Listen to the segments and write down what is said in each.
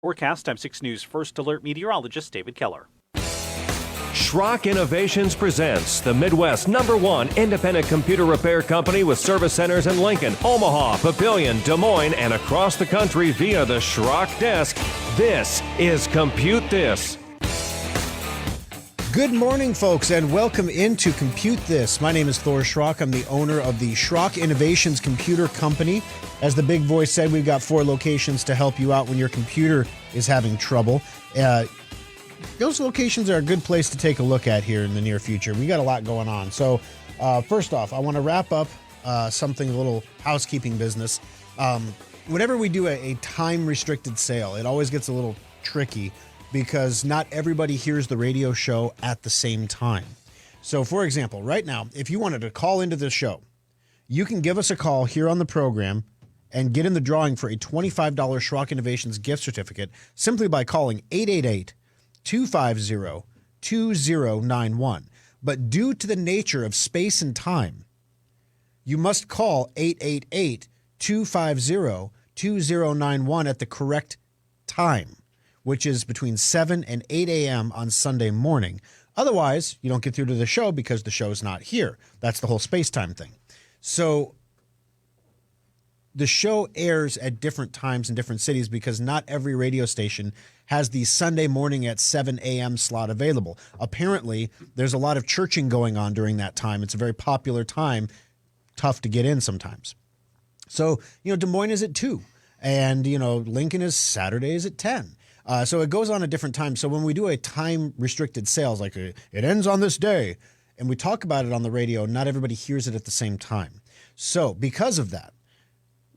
Forecast, I'm 6 News First Alert meteorologist David Keller. Schrock Innovations presents the Midwest #1 independent computer repair company with service centers in Lincoln, Omaha, Papillion, Des Moines, and across the country via the Schrock desk. This is Compute This. Good morning, folks, and welcome into Compute This. My name is Thor Schrock. I'm the owner of the Schrock Innovations Computer Company. As the big voice said, we've got 4 locations to help you out when your computer is having trouble. Those locations are a good place to take a look at here in the near future. We got a lot going on. So, first off, I want to wrap up a little housekeeping business. Whenever we do a time-restricted sale, it always gets a little tricky because not everybody hears the radio show at the same time. So, for example, right now, if you wanted to call into the show, you can give us a call here on the program and get in the drawing for a $25 Schrock Innovations gift certificate simply by calling 888-250-2091. But due to the nature of space and time, you must call 888-250-2091 at the correct time, which is between 7 and 8 a.m. on Sunday morning. Otherwise, you don't get through to the show because the show's not here. That's the whole space-time thing. So the show airs at different times in different cities because not every radio station has the Sunday morning at 7 a.m. slot available. Apparently, there's a lot of churching going on during that time. It's a very popular time, tough to get in sometimes. So, Des Moines is at 2, and, Lincoln is Saturdays at 10. So it goes on at different times. So when we do a time-restricted sales, like it ends on this day, and we talk about it on the radio, not everybody hears it at the same time. So because of that,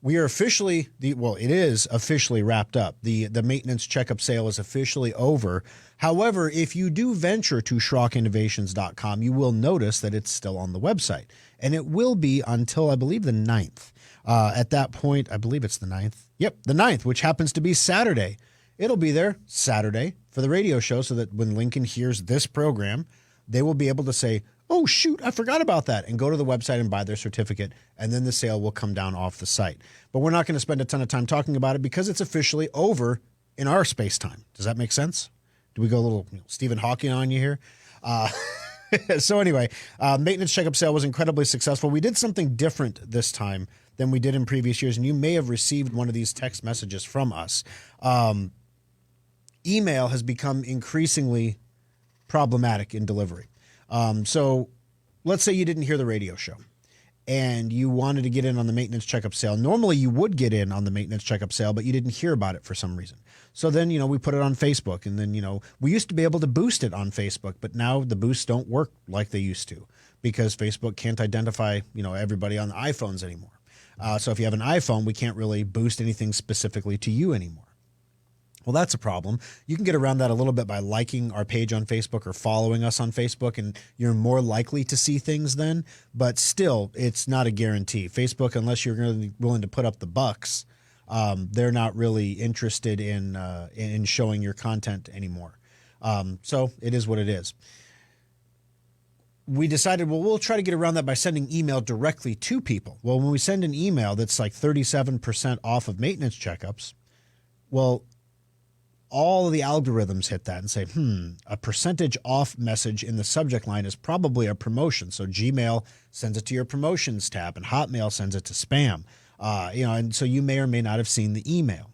we are officially, it is officially wrapped up. The maintenance checkup sale is officially over. However, if you do venture to SchrockInnovations.com, you will notice that it's still on the website. And it will be until, I believe, the 9th. At that point, I believe it's the 9th. Yep, the 9th, which happens to be Saturday. It'll be there Saturday for the radio show so that when Lincoln hears this program, they will be able to say, oh, shoot, I forgot about that, and go to the website and buy their certificate, and then the sale will come down off the site. But we're not going to spend a ton of time talking about it because it's officially over in our space time. Does that make sense? Do we go a little Stephen Hawking on you here? So anyway, maintenance checkup sale was incredibly successful. We did something different this time than we did in previous years, and you may have received one of these text messages from us. Email has become increasingly problematic in delivery. So let's say you didn't hear the radio show and you wanted to get in on the maintenance checkup sale. Normally you would get in on the maintenance checkup sale, but you didn't hear about it for some reason. So then, we put it on Facebook, and then, we used to be able to boost it on Facebook, but now the boosts don't work like they used to because Facebook can't identify, everybody on the iPhones anymore. So if you have an iPhone, we can't really boost anything specifically to you anymore. Well, that's a problem. You can get around that a little bit by liking our page on Facebook or following us on Facebook, and you're more likely to see things then. But still, it's not a guarantee. Facebook, unless you're really willing to put up the bucks, they're not really interested in showing your content anymore. So it is what it is. We decided, we'll try to get around that by sending email directly to people. Well, when we send an email that's like 37% off of maintenance checkups, well, all of the algorithms hit that and say, a percentage off message in the subject line is probably a promotion. So Gmail sends it to your promotions tab and Hotmail sends it to spam. And so you may or may not have seen the email.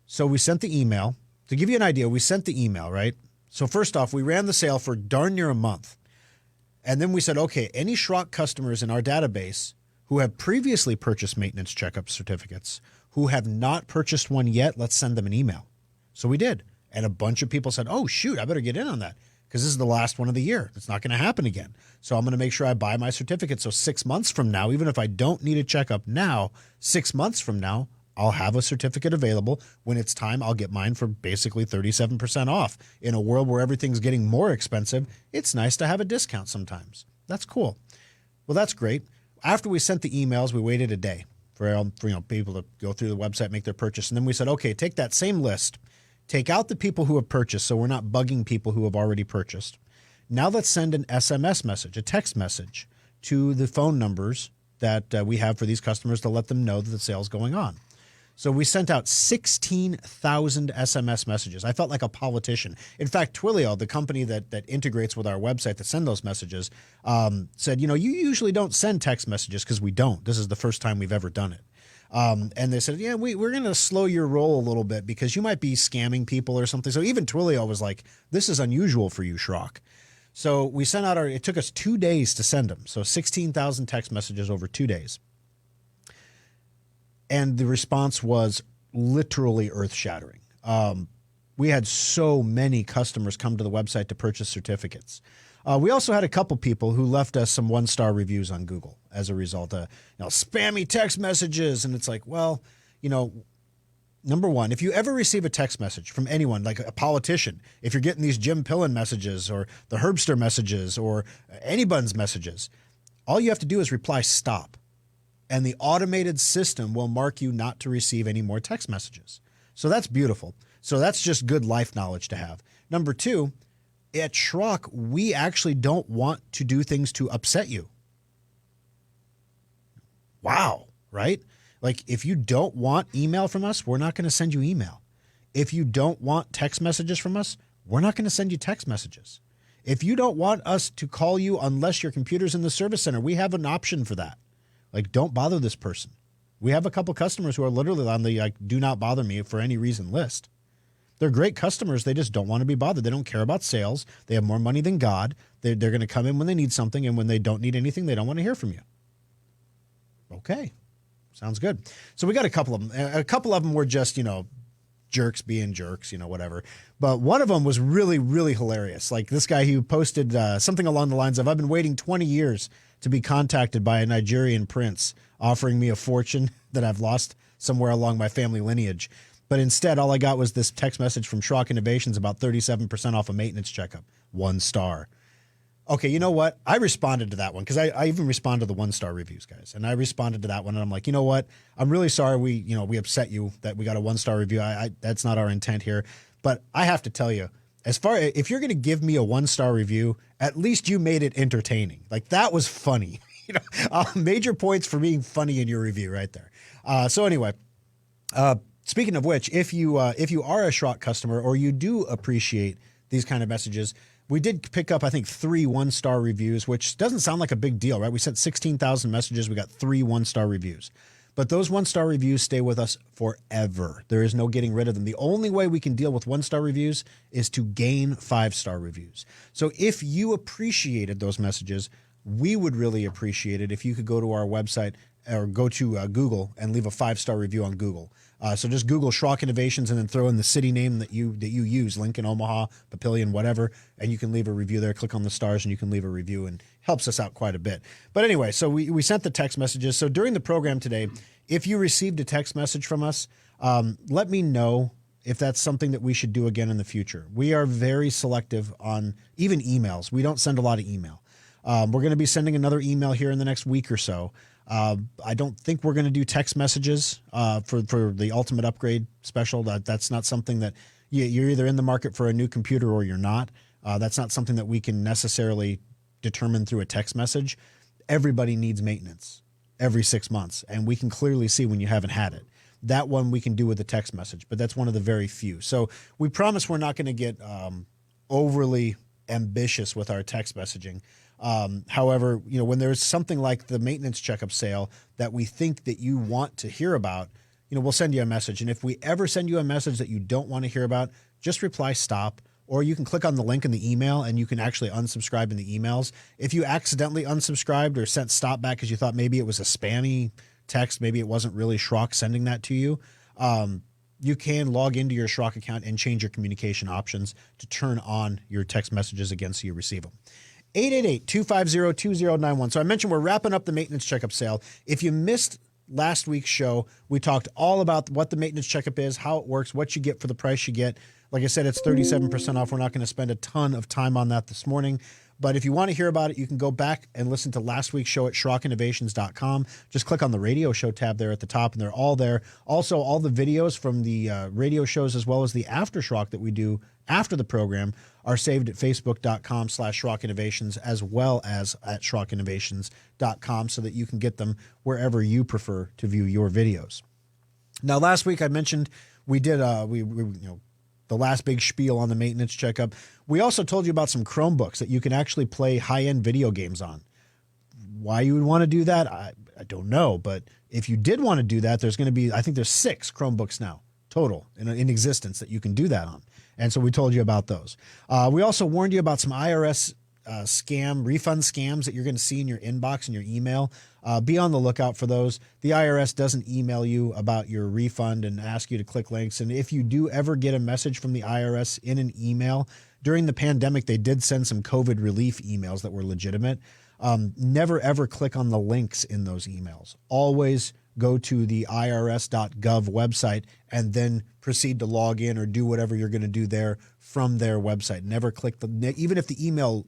So we sent the email. To give you an idea, we sent the email, right? So first off, we ran the sale for darn near a month. And then we said, okay, any Schrock customers in our database who have previously purchased maintenance checkup certificates, who have not purchased one yet, let's send them an email. So we did. And a bunch of people said, oh, shoot, I better get in on that because this is the last one of the year. It's not going to happen again. So I'm going to make sure I buy my certificate. So 6 months from now, even if I don't need a checkup now, 6 months from now, I'll have a certificate available. When it's time, I'll get mine for basically 37% off. In a world where everything's getting more expensive, it's nice to have a discount sometimes. That's cool. Well, that's great. After we sent the emails, we waited a day for people to go through the website, make their purchase. And then we said, okay, take that same list. Take out the people who have purchased so we're not bugging people who have already purchased. Now let's send an SMS message, a text message to the phone numbers that we have for these customers to let them know that the sale's going on. So we sent out 16,000 SMS messages. I felt like a politician. In fact, Twilio, the company that integrates with our website to send those messages, said, you usually don't send text messages, because we don't. This is the first time we've ever done it. And they said, yeah, we're going to slow your roll a little bit because you might be scamming people or something. So even Twilio was like, this is unusual for you, Schrock. So we sent out it took us 2 days to send them. So 16,000 text messages over 2 days. And the response was literally earth-shattering. We had so many customers come to the website to purchase certificates. We also had a couple people who left us some one-star reviews on Google as a result of spammy text messages. And it's like, well, number one, if you ever receive a text message from anyone, like a politician, if you're getting these Jim Pillen messages or the Herbster messages or anyone's messages, all you have to do is reply stop. And the automated system will mark you not to receive any more text messages. So that's beautiful. So that's just good life knowledge to have. Number two, at Schrock, we actually don't want to do things to upset you. Wow, right? Like if you don't want email from us, we're not going to send you email. If you don't want text messages from us, we're not going to send you text messages. If you don't want us to call you unless your computer's in the service center, we have an option for that. Like, don't bother this person. We have a couple customers who are literally on the do not bother me for any reason list. They're great customers. They just don't want to be bothered. They don't care about sales. They have more money than God. They're going to come in when they need something, and when they don't need anything, they don't want to hear from you. Okay. Sounds good. So we got a couple of them. A couple of them were just, jerks being jerks, whatever. But one of them was really, really hilarious. Like this guy who posted something along the lines of, I've been waiting 20 years to be contacted by a Nigerian prince offering me a fortune that I've lost somewhere along my family lineage. But instead, all I got was this text message from Schrock Innovations about 37% off a maintenance checkup. 1 star. Okay, you know what? I responded to that one because I even responded to the 1-star reviews, guys. And I responded to that one, and I'm like, you know what? I'm really sorry we upset you that we got a 1-star review. That's not our intent here. But I have to tell you, if you're going to give me a 1-star review, at least you made it entertaining. Like that was funny. Major points for being funny in your review right there. So anyway, speaking of which, if you are a Schrock customer or you do appreciate these kind of messages, we did pick up, I think, 3 1-star reviews, which doesn't sound like a big deal, right? We sent 16,000 messages. We got 3 1-star reviews. But those 1-star reviews stay with us forever. There is no getting rid of them. The only way we can deal with 1-star reviews is to gain 5-star reviews. So if you appreciated those messages, we would really appreciate it if you could go to our website or go to Google and leave a 5-star review on Google. So just Google Schrock Innovations and then throw in the city name that you use, Lincoln, Omaha, Papillion, whatever, and you can leave a review there. Click on the stars and you can leave a review, and helps us out quite a bit. But anyway, so we sent the text messages. So during the program today, if you received a text message from us, let me know if that's something that we should do again in the future. We are very selective on even emails. We don't send a lot of email. We're going to be sending another email here in the next week or so. I don't think we're going to do text messages for the Ultimate Upgrade special. That's not something that you're either in the market for a new computer or you're not. That's not something that we can necessarily determine through a text message. Everybody needs maintenance every 6 months, and we can clearly see when you haven't had it. That one we can do with a text message, but that's one of the very few. So we promise we're not going to get overly ambitious with our text messaging. However, when there's something like the maintenance checkup sale that we think that you want to hear about, we'll send you a message. And if we ever send you a message that you don't want to hear about, just reply stop, or you can click on the link in the email and you can actually unsubscribe in the emails. If you accidentally unsubscribed or sent stop back because you thought maybe it was a spammy text, maybe it wasn't really Schrock sending that to you, you can log into your Schrock account and change your communication options to turn on your text messages again so you receive them. 888-250-2091. So I mentioned we're wrapping up the maintenance checkup sale. If you missed last week's show, we talked all about what the maintenance checkup is, how it works, what you get for the price you get. Like I said, it's 37% off. We're not going to spend a ton of time on that this morning. But if you want to hear about it, you can go back and listen to last week's show at SchrockInnovations.com. Just click on the radio show tab there at the top, and they're all there. Also, all the videos from the radio shows as well as the Aftershock that we do after the program are saved at Facebook.com/SchrockInnovations as well as at SchrockInnovations.com so that you can get them wherever you prefer to view your videos. Now, last week I mentioned we did the last big spiel on the maintenance checkup. We also told you about some Chromebooks that you can actually play high-end video games on. Why you would want to do that, I don't know. But if you did want to do that, there's going to be, I think there's 6 Chromebooks now total in existence that you can do that on. And so we told you about those. We also warned you about some IRS refund scams that you're going to see in your inbox and your email. Be on the lookout for those. The IRS doesn't email you about your refund and ask you to click links. And if you do ever get a message from the IRS in an email, during the pandemic, they did send some COVID relief emails that were legitimate. Never, ever click on the links in those emails. Always go to the irs.gov website and then proceed to log in or do whatever you're going to do there from their website. Never click even if the email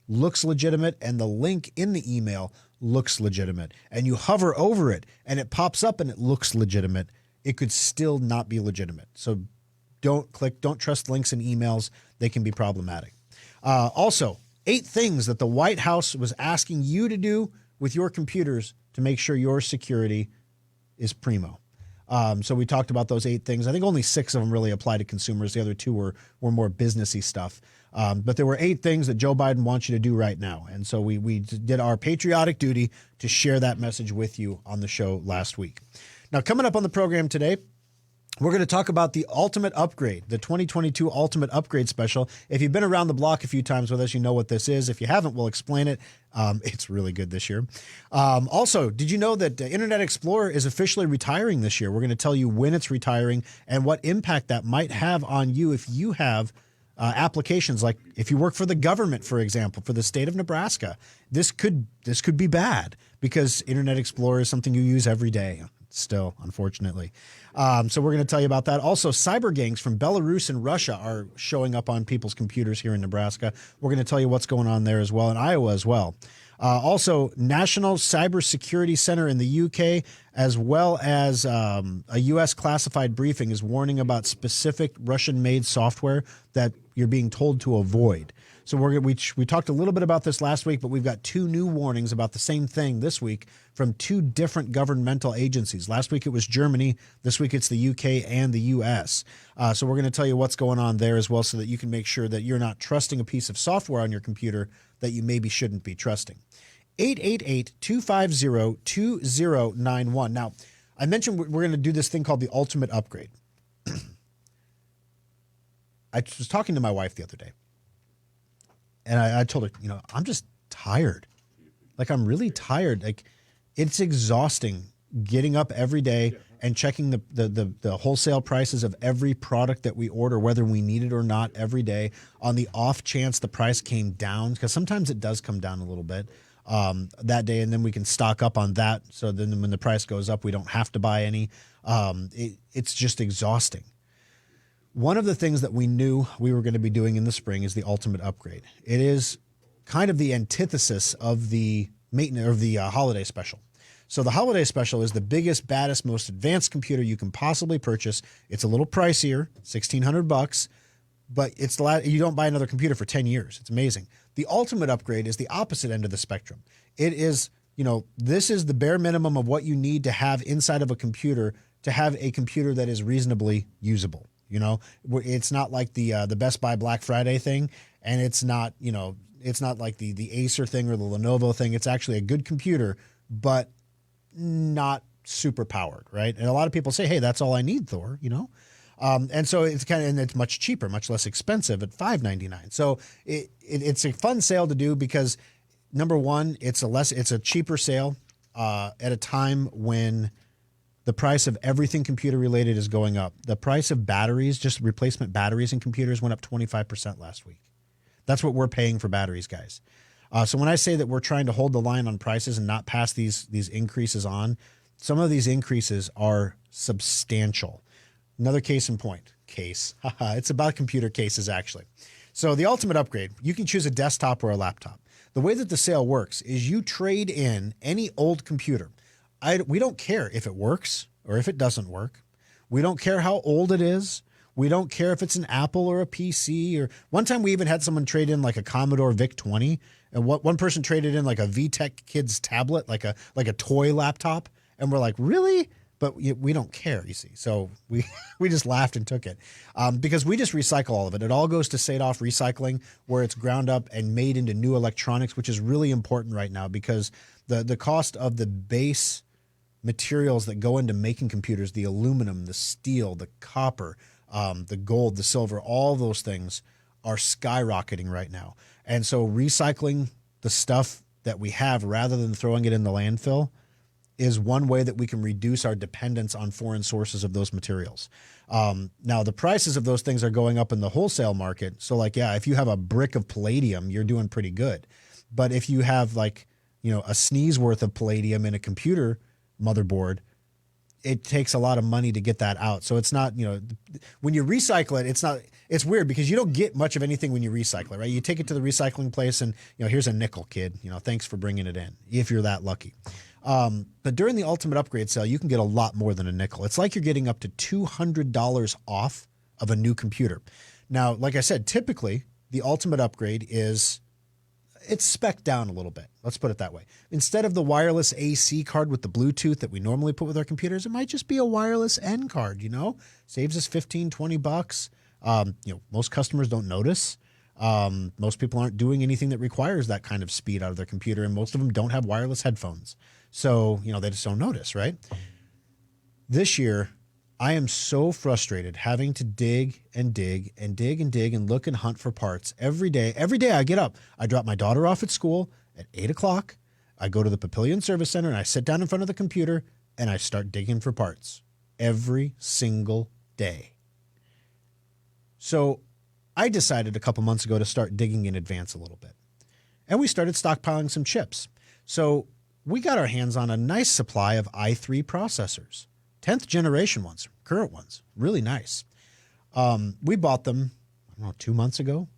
looks legitimate and the link in the email looks legitimate and you hover over it and it pops up and it looks legitimate, it could still not be legitimate. So don't trust links in emails. They can be problematic. Also, 8 things that the White House was asking you to do with your computers to make sure your security is primo. So we talked about those 8 things. I think only 6 of them really apply to consumers. The other 2 were more businessy stuff. But there were 8 things that Joe Biden wants you to do right now. And so we did our patriotic duty to share that message with you on the show last week. Now, coming up on the program today, we're going to talk about the Ultimate Upgrade, the 2022 Ultimate Upgrade Special. If you've been around the block a few times with us, you know what this is. If you haven't, we'll explain it. It's really good this year. Also, did you know that Internet Explorer is officially retiring this year? We're going to tell you when it's retiring and what impact that might have on you if you have applications like if you work for the government, for example, for the state of Nebraska. This could be bad because Internet Explorer is something you use every day. Still, unfortunately. So we're going to tell you about that. Also, cyber gangs from Belarus and Russia are showing up on people's computers here in Nebraska. We're going to tell you what's going on there as well, in Iowa as well. Also, National Cybersecurity Center in the UK, as well as a U.S. classified briefing, is warning about specific Russian-made software that you're being told to avoid. So we talked a little bit about this last week, but we've got 2 new warnings about the same thing this week from 2 different governmental agencies. Last week it was Germany. This week it's the UK and the US. So we're going to tell you what's going on there as well so that you can make sure that you're not trusting a piece of software on your computer that you maybe shouldn't be trusting. 888-250-2091. Now, I mentioned we're going to do this thing called the Ultimate Upgrade. I was talking to my wife the other day. And I told her, I'm just tired. Like, I'm really tired. Like, it's exhausting getting up every day and checking the wholesale prices of every product that we order, whether we need it or not, every day, on the off chance the price came down, because sometimes it does come down a little bit that day, and then we can stock up on that. So then when the price goes up, we don't have to buy any. It's just exhausting. One of the things that we knew we were going to be doing in the spring is the Ultimate Upgrade. It is kind of the antithesis of the maintenance or the holiday special. So the holiday special is the biggest, baddest, most advanced computer you can possibly purchase. It's a little pricier, $1,600, but you don't buy another computer for 10 years. It's amazing. The Ultimate Upgrade is the opposite end of the spectrum. It is, this is the bare minimum of what you need to have inside of a computer to have a computer that is reasonably usable. It's not like the Best Buy Black Friday thing, and it's not like the Acer thing or the Lenovo thing. It's actually a good computer, but not super powered, right? And a lot of people say, "Hey, that's all I need, Thor." And so it's and it's much cheaper, much less expensive at $599. So it's a fun sale to do because number one, it's a cheaper sale at a time when the price of everything computer related is going up. The price of batteries, just replacement batteries in computers, went up 25% last week. That's what we're paying for batteries, guys. So when I say that we're trying to hold the line on prices and not pass these increases on, some of these increases are substantial. Another case in point. It's about computer cases, actually. So the Ultimate Upgrade, you can choose a desktop or a laptop. The way that the sale works is you trade in any old computer. We don't care if it works or if it doesn't work. We don't care how old it is. We don't care if it's an Apple or a PC. Or one time we even had someone trade in like a Commodore VIC-20, and one person traded in like a VTech Kids tablet, like a toy laptop, and we're like, really? But we don't care, you see. So we just laughed and took it because we just recycle all of it. It all goes to Sadov Recycling, where it's ground up and made into new electronics, which is really important right now because the cost of the base materials that go into making computers, the aluminum, the steel, the copper, the gold, the silver, all those things are skyrocketing right now. And so recycling the stuff that we have rather than throwing it in the landfill is one way that we can reduce our dependence on foreign sources of those materials. Now, the prices of those things are going up in the wholesale market. So like, yeah, if you have a brick of palladium, you're doing pretty good. But if you have like, a sneeze worth of palladium in a computer motherboard, it takes a lot of money to get that out. So it's not, when you recycle it, it's weird because you don't get much of anything when you recycle it, right? You take it to the recycling place and, here's a nickel, kid, thanks for bringing it in, if you're that lucky. But during the Ultimate Upgrade sale, you can get a lot more than a nickel. It's like you're getting up to $200 off of a new computer. Now, like I said, typically the Ultimate Upgrade it's spec'd down a little bit. Let's put it that way. Instead of the wireless AC card with the Bluetooth that we normally put with our computers, it might just be a wireless N card, saves us $15-20. Most customers don't notice. Most people aren't doing anything that requires that kind of speed out of their computer, and most of them don't have wireless headphones. So, they just don't notice, right? This year, I am so frustrated having to dig and dig and dig and dig and look and hunt for parts every day. Every day I get up, I drop my daughter off at school at 8 o'clock. I go to the Papillion Service Center and I sit down in front of the computer and I start digging for parts every single day. So I decided a couple months ago to start digging in advance a little bit. And we started stockpiling some chips. So we got our hands on a nice supply of i3 processors. 10th generation ones, current ones, really nice. We bought them, 2 months ago.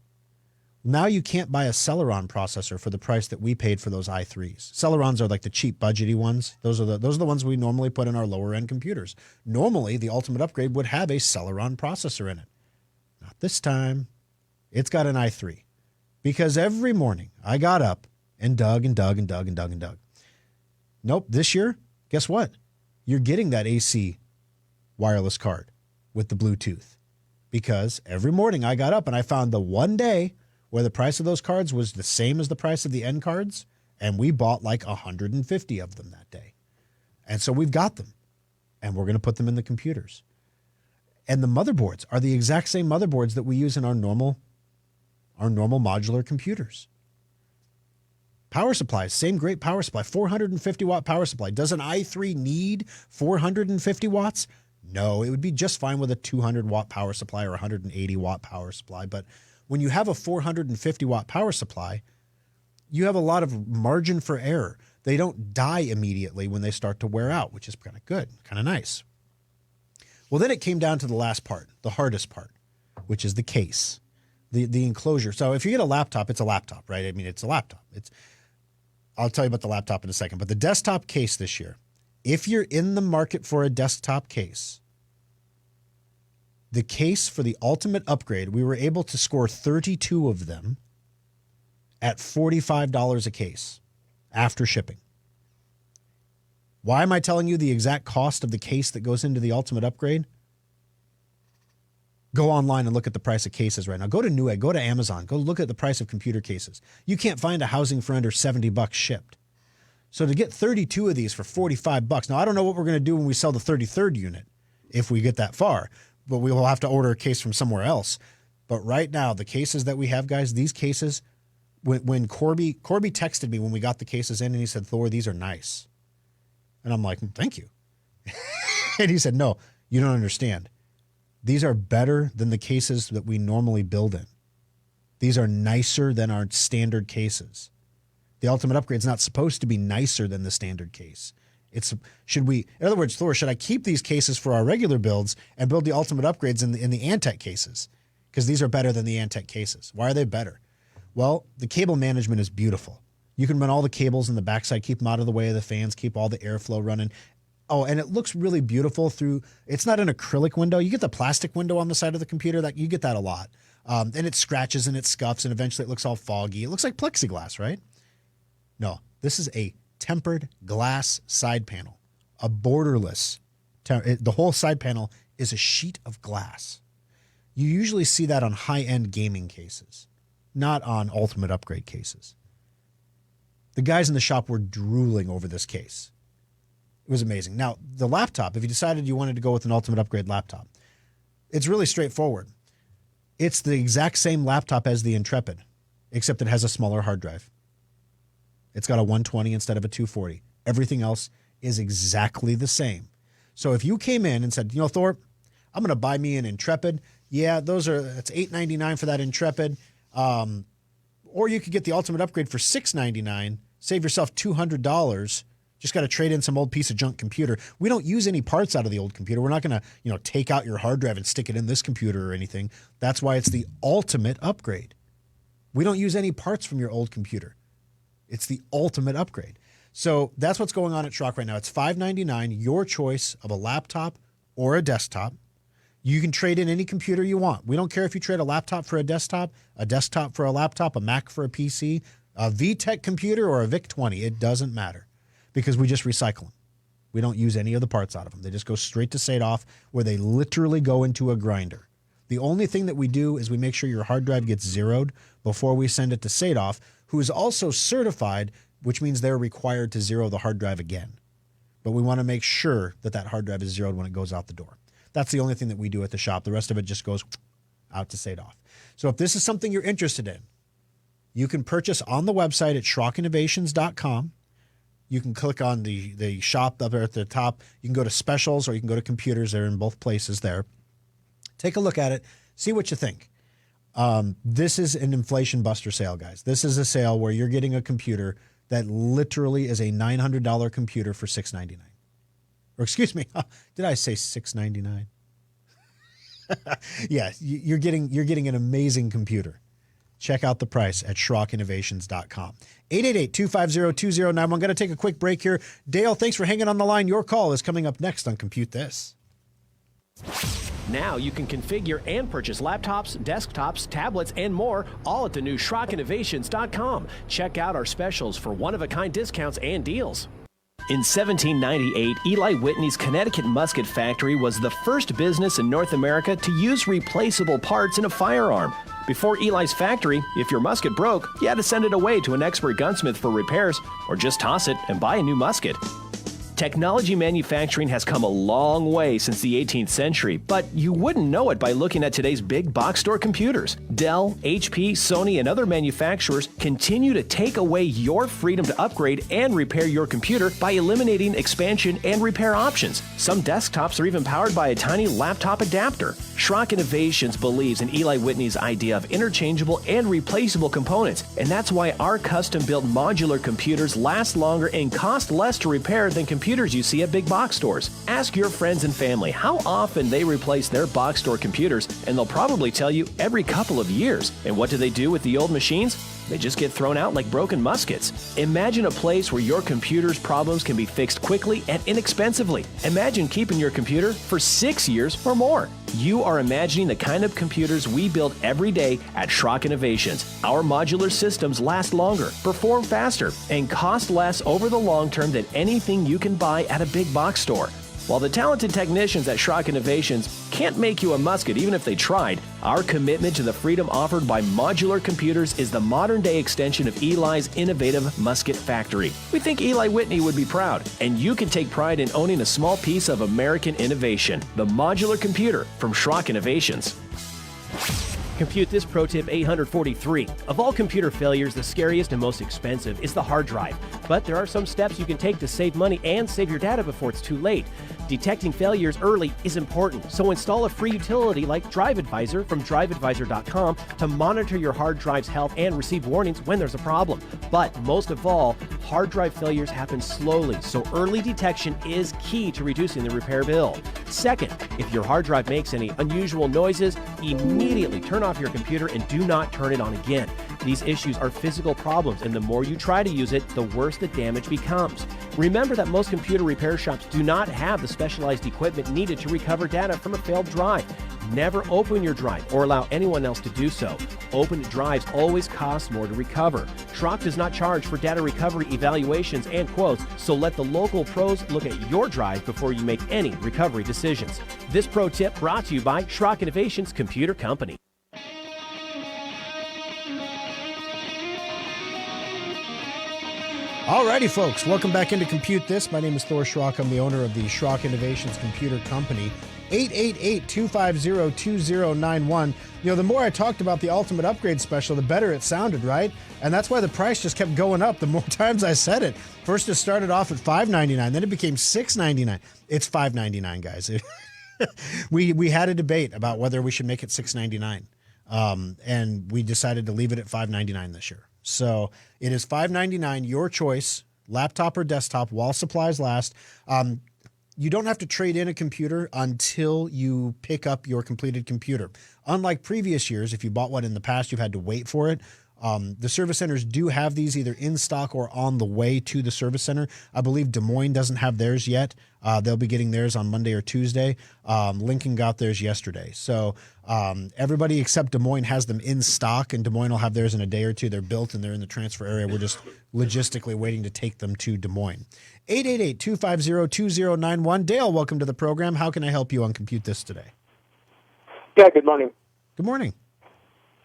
Now you can't buy a Celeron processor for the price that we paid for those i3s. Celerons are like the cheap, budgety ones. Those are the ones we normally put in our lower end computers. Normally, the Ultimate Upgrade would have a Celeron processor in it. Not this time. It's got an i3. Because every morning I got up and dug and dug and dug and dug and dug. Nope, this year, guess what? You're getting that AC wireless card with the Bluetooth. Because every morning I got up and I found the one day where the price of those cards was the same as the price of the N cards, and we bought like 150 of them that day. And so we've got them, and we're going to put them in the computers. And the motherboards are the exact same motherboards that we use in our normal modular computers. Power supplies, same great power supply, 450 watt power supply. Does an i3 need 450 watts? No, it would be just fine with a 200 watt power supply or 180 watt power supply. But when you have a 450 watt power supply, you have a lot of margin for error. They don't die immediately when they start to wear out, which is kind of good, kind of nice. Well, then it came down to the last part, the hardest part, which is the case, the enclosure. So if you get a laptop, it's a laptop, right? I mean, it's a laptop. I'll tell you about the laptop in a second, but the desktop case this year, if you're in the market for a desktop case, the case for the Ultimate Upgrade, we were able to score 32 of them at $45 a case after shipping. Why am I telling you the exact cost of the case that goes into the Ultimate Upgrade? Go online and look at the price of cases right now. Go to Newegg, go to Amazon, go look at the price of computer cases. You can't find a housing for under $70 shipped. So to get 32 of these for $45, now I don't know what we're going to do when we sell the 33rd unit, if we get that far, but we will have to order a case from somewhere else. But right now, the cases that we have, guys, these cases, when Corby texted me when we got the cases in and he said, Thor, these are nice. And I'm like, thank you. And he said, no, you don't understand. These are better than the cases that we normally build in. These are nicer than our standard cases. The Ultimate Upgrade is not supposed to be nicer than the standard case. In other words, Thor, should I keep these cases for our regular builds and build the Ultimate Upgrades in the Antec cases? Because these are better than the Antec cases. Why are they better? Well, the cable management is beautiful. You can run all the cables in the backside, keep them out of the way of the fans, keep all the airflow running. Oh, and it looks really beautiful it's not an acrylic window. You get the plastic window on the side of the computer, you get that a lot. And it scratches and it scuffs and eventually it looks all foggy. It looks like plexiglass, right? No, this is a tempered glass side panel, a borderless The whole side panel is a sheet of glass. You usually see that on high-end gaming cases, not on ultimate upgrade cases. The guys in the shop were drooling over this case. It was amazing. Now, the laptop, if you decided you wanted to go with an ultimate upgrade laptop, it's really straightforward. It's the exact same laptop as the Intrepid, except it has a smaller hard drive. It's got a 120 instead of a 240. Everything else is exactly the same. So if you came in and said, Thorpe, I'm going to buy me an Intrepid. Yeah, that's $899 for that Intrepid. Or you could get the ultimate upgrade for $699, save yourself $200. Just got to trade in some old piece of junk computer. We don't use any parts out of the old computer. We're not going to, take out your hard drive and stick it in this computer or anything. That's why it's the ultimate upgrade. We don't use any parts from your old computer. It's the ultimate upgrade. So that's what's going on at Schrock right now. It's $599, your choice of a laptop or a desktop. You can trade in any computer you want. We don't care if you trade a laptop for a desktop for a laptop, a Mac for a PC, a VTech computer or a VIC-20. It doesn't matter because we just recycle them. We don't use any of the parts out of them. They just go straight to Sadoff where they literally go into a grinder. The only thing that we do is we make sure your hard drive gets zeroed before we send it to Sadoff, who is also certified, which means they're required to zero the hard drive again. But we want to make sure that that hard drive is zeroed when it goes out the door. That's the only thing that we do at the shop. The rest of it just goes out to Sadoff. So if this is something you're interested in, you can purchase on the website at SchrockInnovations.com. You can click on the shop up there at the top. You can go to specials or you can go to computers. They're in both places there. Take a look at it. See what you think. This is an inflation buster sale, guys. This is a sale where you're getting a computer that literally is a $900 computer for $699. Or excuse me, did I say $699? Yeah, you're getting an amazing computer. Check out the price at SchrockInnovations.com. 888-250-2091. I'm going to take a quick break here. Dale, thanks for hanging on the line. Your call is coming up next on Compute This. Now you can configure and purchase laptops, desktops, tablets, and more, all at the new SchrockInnovations.com. Check out our specials for one-of-a-kind discounts and deals. In 1798, Eli Whitney's Connecticut Musket Factory was the first business in North America to use replaceable parts in a firearm. Before Eli's factory, if your musket broke, you had to send it away to an expert gunsmith for repairs, or just toss it and buy a new musket. Technology manufacturing has come a long way since the 18th century, but you wouldn't know it by looking at today's big box store computers. Dell, HP, Sony, and other manufacturers continue to take away your freedom to upgrade and repair your computer by eliminating expansion and repair options. Some desktops are even powered by a tiny laptop adapter. Schrock Innovations believes in Eli Whitney's idea of interchangeable and replaceable components, and that's why our custom-built modular computers last longer and cost less to repair than computers you see at big box stores. Ask your friends and family how often they replace their box store computers, and they'll probably tell you every couple of years. And what do they do with the old machines? They just get thrown out like broken muskets. Imagine a place where your computer's problems can be fixed quickly and inexpensively. Imagine keeping your computer for 6 years or more. You are imagining the kind of computers we build every day at Schrock Innovations. Our modular systems last longer, perform faster, and cost less over the long term than anything you can buy at a big box store. While the talented technicians at Schrock Innovations can't make you a musket even if they tried, our commitment to the freedom offered by modular computers is the modern-day extension of Eli's innovative musket factory. We think Eli Whitney would be proud, and you can take pride in owning a small piece of American innovation. The modular computer from Schrock Innovations. Compute This Pro Tip 843. Of all computer failures, the scariest and most expensive is the hard drive. But there are some steps you can take to save money and save your data before it's too late. Detecting failures early is important, so install a free utility like Drive Advisor from driveadvisor.com to monitor your hard drive's health and receive warnings when there's a problem. But most of all, hard drive failures happen slowly, so early detection is key to reducing the repair bill. Second, if your hard drive makes any unusual noises, immediately turn off your computer and do not turn it on again. These issues are physical problems, and the more you try to use it, the worse the damage becomes. Remember that most computer repair shops do not have the specialized equipment needed to recover data from a failed drive. Never open your drive or allow anyone else to do so. Open drives always cost more to recover. Schrock does not charge for data recovery evaluations and quotes, so let the local pros look at your drive before you make any recovery decisions. This pro tip brought to you by Schrock Innovations Computer Company. Alrighty, folks, welcome back into Compute This. My name is Thor Schrock. I'm the owner of the Schrock Innovations Computer Company. 888-250-2091. You know, the more I talked about the Ultimate Upgrade Special, the better it sounded, right? And that's why the price just kept going up the more times I said it. First, it started off at $5.99, then it became $6.99. It's $5.99, guys. We had a debate about whether we should make it $6.99, and we decided to leave it at $5.99 this year. So it is $5.99, your choice, laptop or desktop, while supplies last. You don't have to trade in a computer until you pick up your completed computer. Unlike previous years, if you bought one in the past, you've had to wait for it. The service centers do have these either in stock or on the way to the service center. I believe Des Moines doesn't have theirs yet. They'll be getting theirs on Monday or Tuesday. Lincoln got theirs yesterday. So everybody except Des Moines has them in stock, and Des Moines will have theirs in a day or two. They're built and they're in the transfer area. We're just logistically waiting to take them to Des Moines. 888-250-2091. Dale, welcome to the program. How can I help you on Compute This today? Yeah, good morning. Good morning.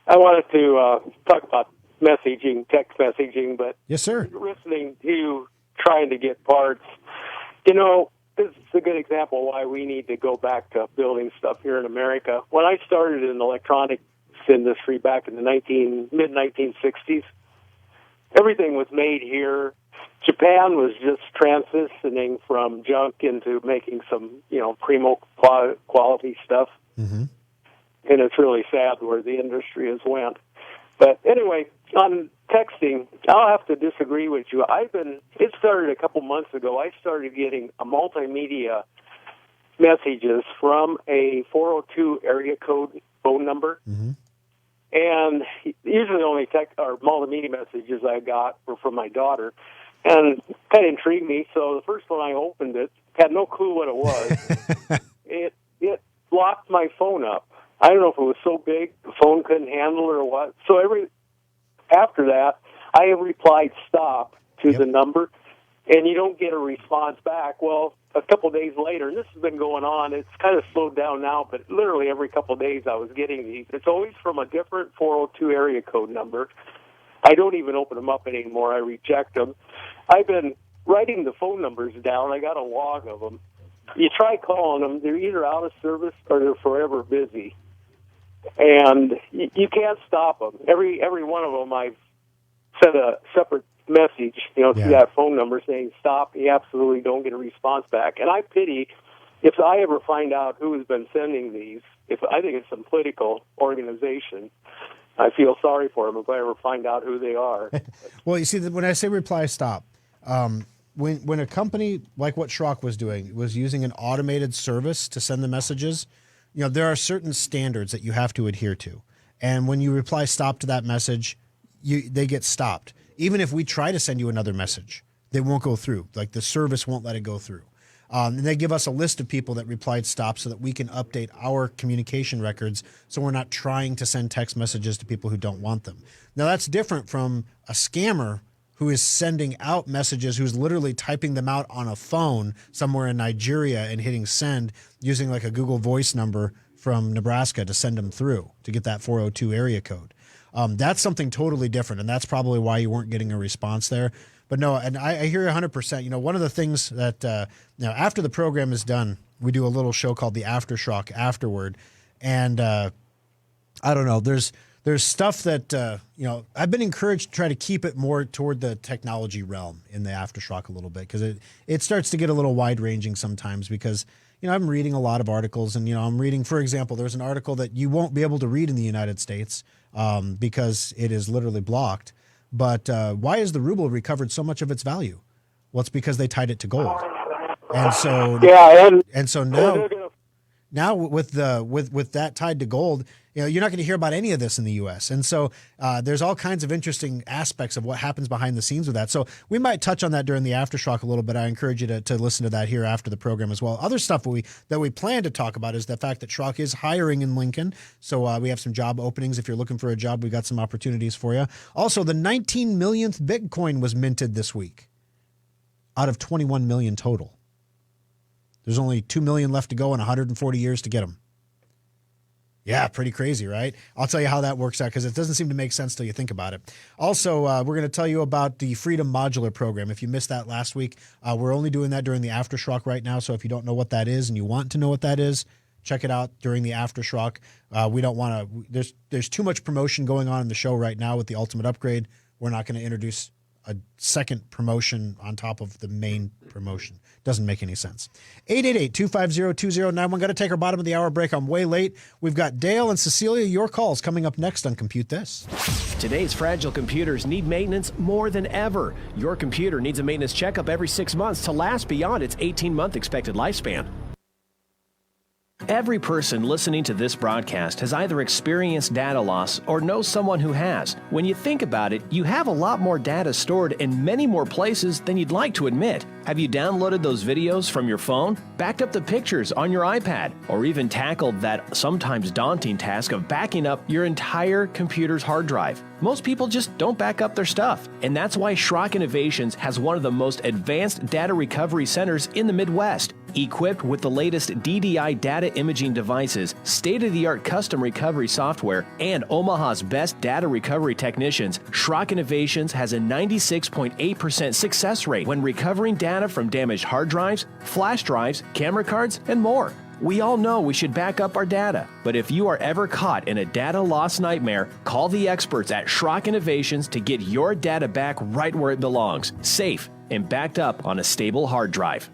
I wanted to talk about messaging, text messaging, but Yes, sir. listening to you trying to get parts, you know, this is a good example why we need to go back to building stuff here in America. When I started in the electronics industry back in the mid-1960s, everything was made here. Japan was just transitioning from junk into making some, you know, primo quality stuff. Mm-hmm. And it's really sad where the industry has went. But anyway, on texting, I'll have to disagree with you. It started a couple months ago. I started getting a multimedia messages from a 402 area code phone number. Mm-hmm. And usually the only text or multimedia messages I got were from my daughter. And kind of intrigued me. So the first one I opened it, had no clue what it was. It locked my phone up. I don't know if it was so big the phone couldn't handle it or what. So after that, I replied stop to the number, and you don't get a response back. Well, a couple of days later, and this has been going on, it's kind of slowed down now, but literally every couple of days I was getting these. It's always from a different 402 area code number. I don't even open them up anymore. I reject them. I've been writing the phone numbers down. I got a log of them. You try calling them, they're either out of service or they're forever busy. And you can't stop them. Every one of them, I've sent a separate message, to that phone number saying stop. You absolutely don't get a response back. And I pity if I ever find out who has been sending these. If I think it's some political organization, I feel sorry for them if I ever find out who they are. Well, you see, when I say reply stop, when a company like what Schrock was doing was using an automated service to send the messages, there are certain standards that you have to adhere to. And when you reply stop to that message, they get stopped. Even if we try to send you another message, they won't go through. Like the service won't let it go through. And they give us a list of people that replied stop so that we can update our communication records so we're not trying to send text messages to people who don't want them. Now, that's different from a scammer who is sending out messages, who's literally typing them out on a phone somewhere in Nigeria and hitting send using like a Google Voice number from Nebraska to send them through to get that 402 area code. That's something totally different, and that's probably why you weren't getting a response there. But no, and I hear you 100%. One of the things that, after the program is done, we do a little show called the Aftershock afterward. And I don't know, there's stuff that, I've been encouraged to try to keep it more toward the technology realm in the Aftershock a little bit, because it starts to get a little wide ranging sometimes because, I'm reading a lot of articles and, I'm reading, for example, there's an article that you won't be able to read in the United States because it is literally blocked. But why has the ruble recovered so much of its value? Well, it's because they tied it to gold. And so, now with that tied to gold, you're not going to hear about any of this in the U.S. And so there's all kinds of interesting aspects of what happens behind the scenes with that. So we might touch on that during the Aftershock a little bit. I encourage you to listen to that here after the program as well. Other stuff that we plan to talk about is the fact that Schrock is hiring in Lincoln. So we have some job openings. If you're looking for a job, we got some opportunities for you. Also, the 19 millionth Bitcoin was minted this week out of 21 million total. There's only 2 million left to go and 140 years to get them. Yeah, pretty crazy, right? I'll tell you how that works out because it doesn't seem to make sense till you think about it. Also, we're going to tell you about the Freedom Modular program. If you missed that last week, we're only doing that during the Aftershock right now. So if you don't know what that is and you want to know what that is, check it out during the Aftershock. We don't want to. There's too much promotion going on in the show right now with the Ultimate Upgrade. We're not going to introduce a second promotion on top of the main promotion. Doesn't make any sense. 888-250-2091. Got to take our bottom of the hour break. I'm way late. We've got Dale and Cecilia, your calls coming up next on Compute This. Today's fragile computers need maintenance more than ever. Your computer needs a maintenance checkup every 6 months to last beyond its 18-month expected lifespan. Every person listening to this broadcast has either experienced data loss or knows someone who has. When you think about it, you have a lot more data stored in many more places than you'd like to admit. Have you downloaded those videos from your phone, backed up the pictures on your iPad, or even tackled that sometimes daunting task of backing up your entire computer's hard drive? Most people just don't back up their stuff, and that's why Schrock Innovations has one of the most advanced data recovery centers in the Midwest. Equipped with the latest DDI data imaging devices, state-of-the-art custom recovery software, and Omaha's best data recovery technicians, Schrock Innovations has a 96.8% success rate when recovering data from damaged hard drives, flash drives, camera cards, and more. We all know we should back up our data, but if you are ever caught in a data loss nightmare, call the experts at Schrock Innovations to get your data back right where it belongs, safe and backed up on a stable hard drive.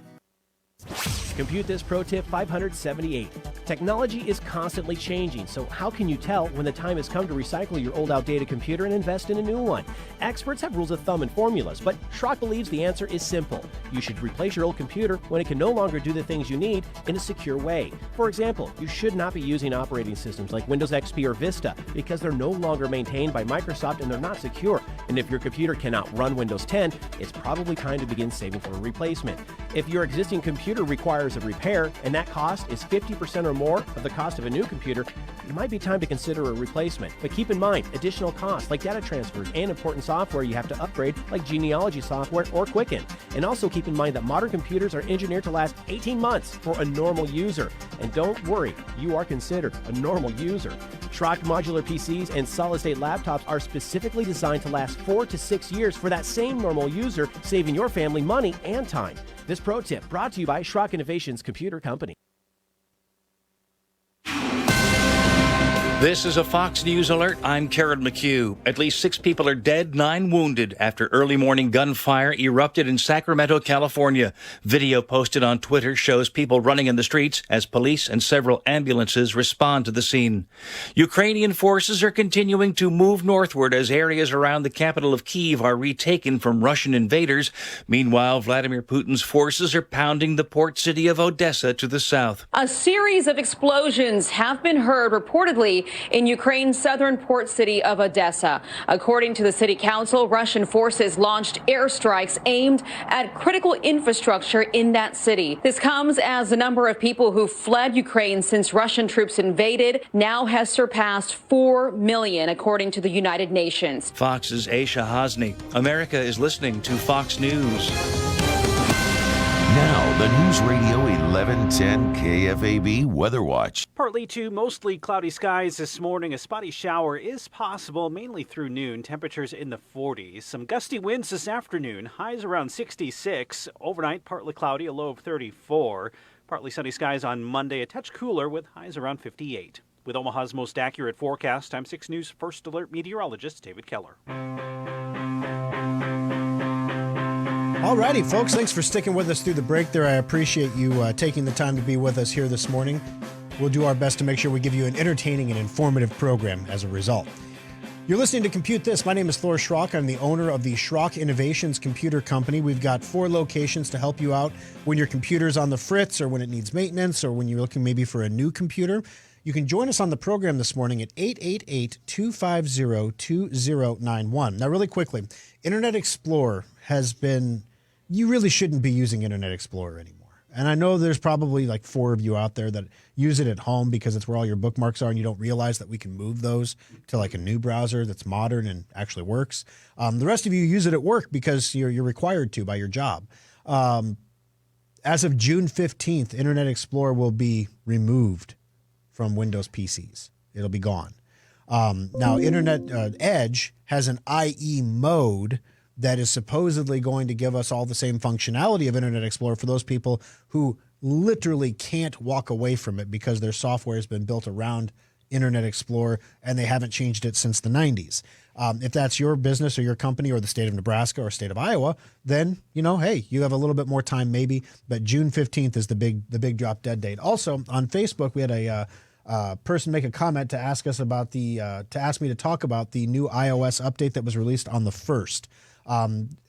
Compute This Pro Tip 578. Technology is constantly changing, so how can you tell when the time has come to recycle your old outdated computer and invest in a new one? Experts have rules of thumb and formulas, but Schrock believes the answer is simple. You should replace your old computer when it can no longer do the things you need in a secure way. For example, you should not be using operating systems like Windows XP or Vista because they're no longer maintained by Microsoft and they're not secure. And if your computer cannot run Windows 10, it's probably time to begin saving for a replacement. If your existing computer requires a repair and that cost is 50% or more of the cost of a new computer, it might be time to consider a replacement. But keep in mind, additional costs like data transfers and important software you have to upgrade like genealogy software or Quicken. And also keep in mind that modern computers are engineered to last 18 months for a normal user. And don't worry, you are considered a normal user. Schrock modular PCs and solid-state laptops are specifically designed to last 4 to 6 years for that same normal user, saving your family money and time. This pro tip brought to you by Schrock Innovations Computer Company. This is a Fox News alert. I'm Karen McHugh. At least 6 people are dead, 9 wounded after early morning gunfire erupted in Sacramento, California. Video posted on Twitter shows people running in the streets as police and several ambulances respond to the scene. Ukrainian forces are continuing to move northward as areas around the capital of Kyiv are retaken from Russian invaders. Meanwhile, Vladimir Putin's forces are pounding the port city of Odessa to the south. A series of explosions have been heard reportedly in Ukraine's southern port city of Odessa. According to the city council, Russian forces launched airstrikes aimed at critical infrastructure in that city. This comes as the number of people who fled Ukraine since Russian troops invaded now has surpassed 4 million, according to the United Nations. Fox's Aisha Hasni. America is listening to Fox News. Now, the News Radio 1110 KFAB Weather Watch. Partly to mostly cloudy skies this morning. A spotty shower is possible, mainly through noon. Temperatures in the 40s. Some gusty winds this afternoon. Highs around 66. Overnight, partly cloudy, a low of 34. Partly sunny skies on Monday, a touch cooler with highs around 58. With Omaha's most accurate forecast, I'm 6 News First Alert meteorologist David Keller. Alrighty, folks, thanks for sticking with us through the break there. I appreciate you taking the time to be with us here this morning. We'll do our best to make sure we give you an entertaining and informative program as a result. You're listening to Compute This. My name is Thor Schrock. I'm the owner of the Schrock Innovations Computer Company. We've got 4 locations to help you out when your computer's on the fritz or when it needs maintenance or when you're looking maybe for a new computer. You can join us on the program this morning at 888-250-2091. Now, really quickly, Internet Explorer has been, you really shouldn't be using Internet Explorer anymore. And I know there's probably like 4 of you out there that use it at home because it's where all your bookmarks are and you don't realize that we can move those to like a new browser that's modern and actually works. The rest of you use it at work because you're required to by your job. As of June 15th, Internet Explorer will be removed from Windows PCs. It'll be gone. Now, Internet Edge has an IE mode that is supposedly going to give us all the same functionality of Internet Explorer for those people who literally can't walk away from it because their software has been built around Internet Explorer and they haven't changed it since the 90s. If that's your business or your company or the state of Nebraska or state of Iowa, then, hey, you have a little bit more time maybe, but June 15th is the big drop dead date. Also, on Facebook, we had a person make a comment to ask us about to ask me to talk about the new iOS update that was released on the 1st.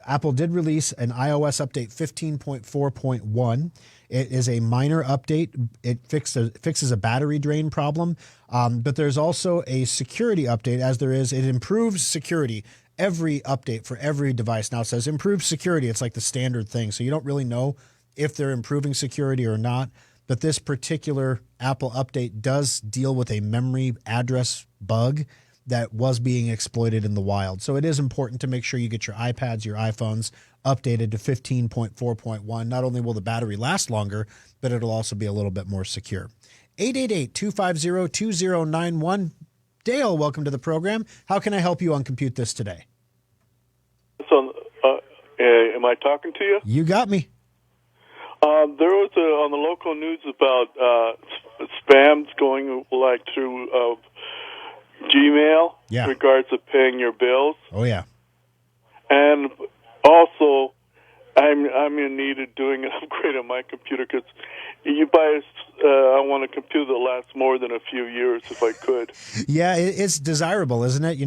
Apple did release an iOS update 15.4.1. It is a minor update. It fixes a battery drain problem, but there's also a security update, as there is. It improves security. Every update for every device now says improved security. It's like the standard thing, so you don't really know if they're improving security or not. But this particular Apple update does deal with a memory address bug that was being exploited in the wild. So it is important to make sure you get your iPads, your iPhones updated to 15.4.1. Not only will the battery last longer, but it'll also be a little bit more secure. 888-250-2091. Dale, welcome to the program. How can I help you on Compute This today? So, am I talking to you? You got me. There was on the local news about spams going like through Gmail in regards to paying your bills. Oh, yeah. And also, I'm in need of doing an upgrade on my computer because I want a computer that lasts more than a few years if I could. Yeah, it's desirable, isn't it?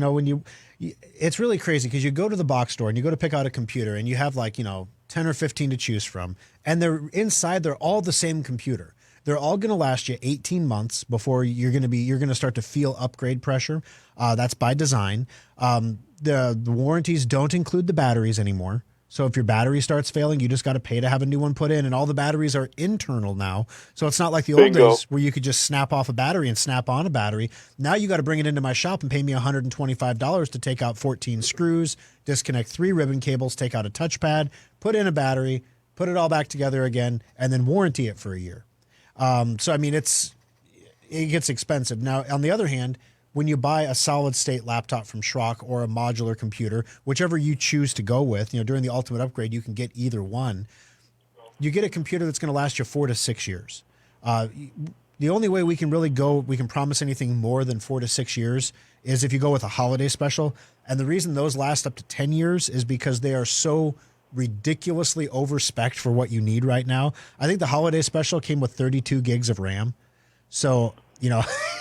It's really crazy because you go to the box store and you go to pick out a computer and you have 10 or 15 to choose from. And they're all the same computer. They're all going to last you 18 months before you're going to start to feel upgrade pressure. That's by design. The warranties don't include the batteries anymore. So if your battery starts failing, you just got to pay to have a new one put in. And all the batteries are internal now. So it's not like the old days where you could just snap off a battery and snap on a battery. Now you got to bring it into my shop and pay me $125 to take out 14 screws, disconnect 3 ribbon cables, take out a touchpad, put in a battery, put it all back together again, and then warranty it for a year. It gets expensive. Now, on the other hand, when you buy a solid state laptop from Schrock or a modular computer, whichever you choose to go with, during the ultimate upgrade, you can get either one. You get a computer that's going to last you 4 to 6 years. The only way we can promise anything more than 4 to 6 years is if you go with a holiday special. And the reason those last up to 10 years is because they are so ridiculously over-spec'd for what you need right now. I think the holiday special came with 32 gigs of RAM. So,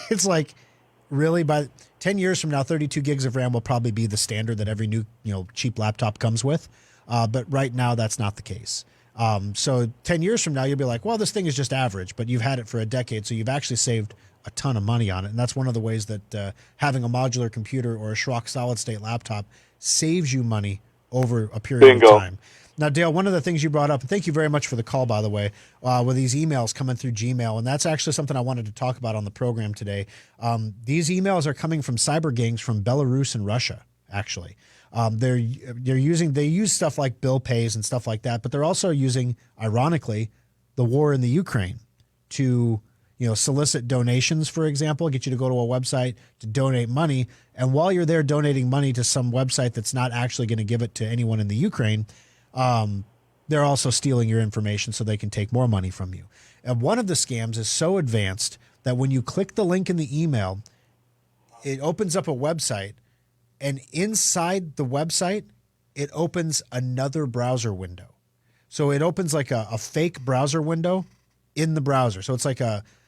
it's like really by 10 years from now, 32 gigs of RAM will probably be the standard that every new, cheap laptop comes with. But right now, that's not the case. So 10 years from now, you'll be like, well, this thing is just average, but you've had it for a decade. So you've actually saved a ton of money on it. And that's one of the ways that having a modular computer or a Schrock solid state laptop saves you money over a period of time. Now, Dale, one of the things you brought up, and thank you very much for the call, by the way, with these emails coming through Gmail, and that's actually something I wanted to talk about on the program today. These emails are coming from cyber gangs from Belarus and Russia, actually. They use stuff like bill pays and stuff like that, but they're also using, ironically, the war in the Ukraine to solicit donations, for example, get you to go to a website to donate money. And while you're there donating money to some website that's not actually going to give it to anyone in the Ukraine, they're also stealing your information so they can take more money from you. And one of the scams is so advanced that when you click the link in the email, it opens up a website, and inside the website, it opens another browser window. So it opens like a fake browser window in the browser. So it's like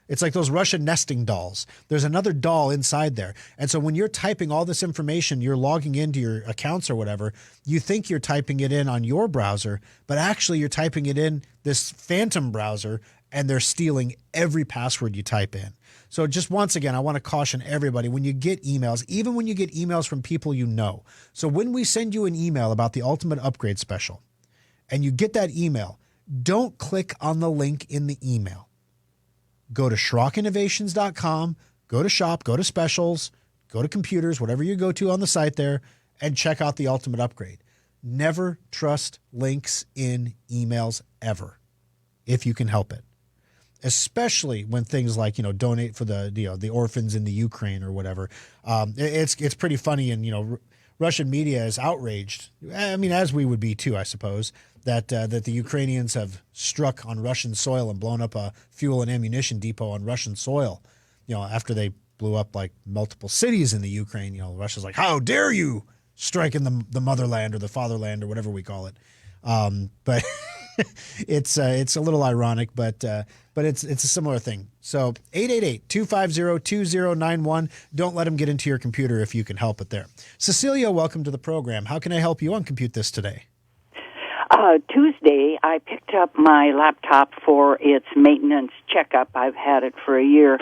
It's like those Russian nesting dolls. There's another doll inside there. And so when you're typing all this information, you're logging into your accounts or whatever, you think you're typing it in on your browser, but actually you're typing it in this phantom browser, and they're stealing every password you type in. So just once again, I want to caution everybody when you get emails, even when you get emails from people you know. So when we send you an email about the Ultimate Upgrade Special and you get that email, don't click on the link in the email. Go to SchrockInnovations.com, go to shop, go to specials, go to computers, whatever you go to on the site there, and check out the Ultimate Upgrade. Never trust links in emails ever, if you can help it. Especially when things like, donate for the orphans in the Ukraine or whatever. It's pretty funny, and Russian media is outraged. I mean, as we would be too, I suppose, that the Ukrainians have struck on Russian soil and blown up a fuel and ammunition depot on Russian soil. After they blew up like multiple cities in the Ukraine, Russia's like, how dare you strike in the motherland or the fatherland or whatever we call it. But it's a little ironic, but it's a similar thing. So 888-250-2091. Don't let them get into your computer if you can help it there. Cecilia, welcome to the program. How can I help you on Compute This today? Tuesday, I picked up my laptop for its maintenance checkup. I've had it for a year.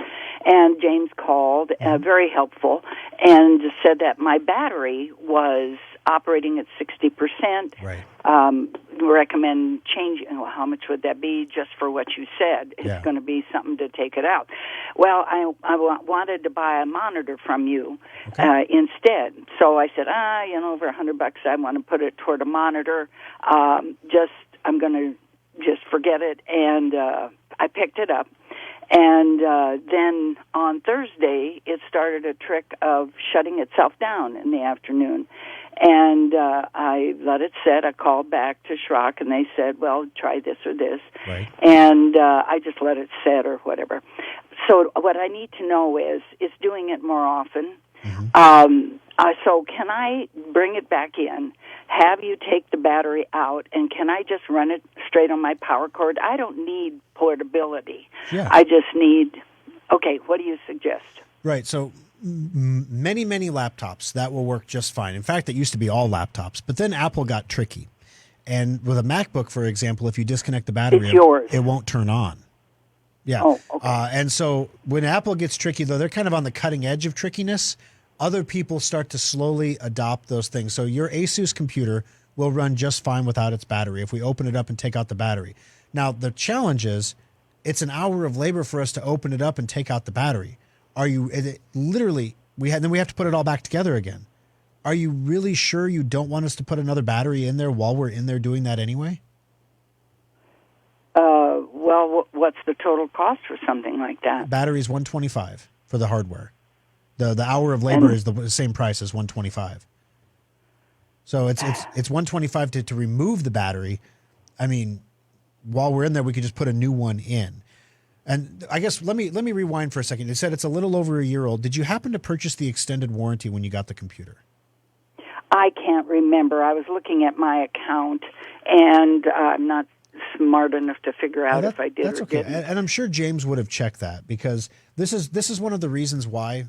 And James called, very helpful, and said that my battery was operating at 60%. Right. Recommend changing. Well, how much would that be just for what you said? It's going to be something to take it out. Well, I wanted to buy a monitor from you instead. So I said, over $100, I want to put it toward a monitor. I'm going to just forget it. And I picked it up. And then on Thursday, it started a trick of shutting itself down in the afternoon. And I let it set. I called back to Schrock, and they said, well, try this or this. Right. And I just let it set or whatever. So what I need to know is doing it more often. Mm-hmm. So can I bring it back in, have you take the battery out, and can I just run it straight on my power cord? I don't need portability. Yeah. I just need, what do you suggest? Right. So many laptops, that will work just fine. In fact, it used to be all laptops, but then Apple got tricky. And with a MacBook, for example, if you disconnect the battery, it won't turn on. Yeah. Oh, okay. And so when Apple gets tricky, though, they're kind of on the cutting edge of trickiness. Other people start to slowly adopt those things. So your Asus computer will run just fine without its battery if we open it up and take out the battery. Now, the challenge is it's an hour of labor for us to open it up and take out the battery. Literally, we have to put it all back together again. Are you really sure you don't want us to put another battery in there while we're in there doing that anyway? Well, what's the total cost for something like that? Battery is $125 for the hardware. The hour of labor is the same price as $125. So it's $125 to remove the battery. I mean, while we're in there, we could just put a new one in. And I guess let me rewind for a second. You said it's a little over a year old. Did you happen to purchase the extended warranty when you got the computer? I can't remember. I was looking at my account, and I'm not smart enough to figure out if I did or didn't. And I'm sure James would have checked that, because this is one of the reasons why